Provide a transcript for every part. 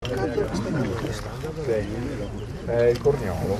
Il corniolo.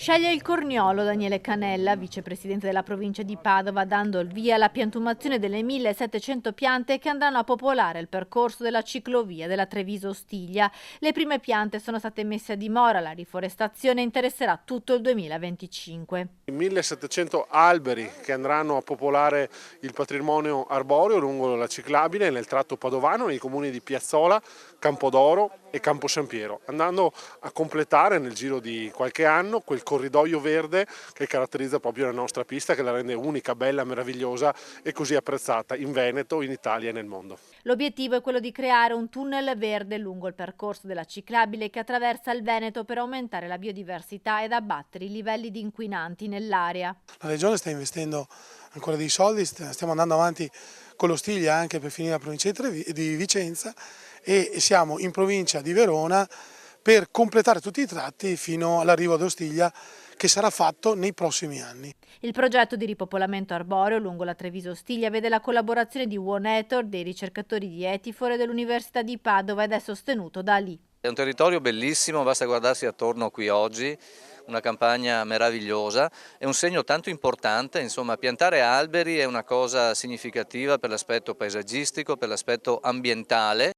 Sceglie il Corniolo Daniele Canella, vicepresidente della provincia di Padova, dando il via alla piantumazione delle 1700 piante che andranno a popolare il percorso della ciclovia della Treviso-Ostiglia. Le prime piante sono state messe a dimora, la riforestazione interesserà tutto il 2025. 1700 alberi che andranno a popolare il patrimonio arboreo lungo la ciclabile nel tratto padovano nei comuni di Piazzola, Campodoro e Campo San Piero, andando a completare nel giro di qualche anno quel corridoio verde che caratterizza proprio la nostra pista, che la rende unica, bella, meravigliosa e così apprezzata in Veneto, in Italia e nel mondo. L'obiettivo è quello di creare un tunnel verde lungo il percorso della ciclabile che attraversa il Veneto per aumentare la biodiversità ed abbattere i livelli di inquinanti nell'area. La Regione sta investendo ancora dei soldi, stiamo andando avanti con l'Ostiglia anche per finire la provincia di Vicenza e siamo in provincia di Verona per completare tutti i tratti fino all'arrivo ad Ostiglia, che sarà fatto nei prossimi anni. Il progetto di ripopolamento arboreo lungo la Treviso-Ostiglia vede la collaborazione di Wonetor, dei ricercatori di Etifore e dell'Università di Padova ed è sostenuto da Ali. È un territorio bellissimo, basta guardarsi attorno qui oggi, una campagna meravigliosa, è un segno tanto importante, insomma piantare alberi è una cosa significativa per l'aspetto paesaggistico, per l'aspetto ambientale.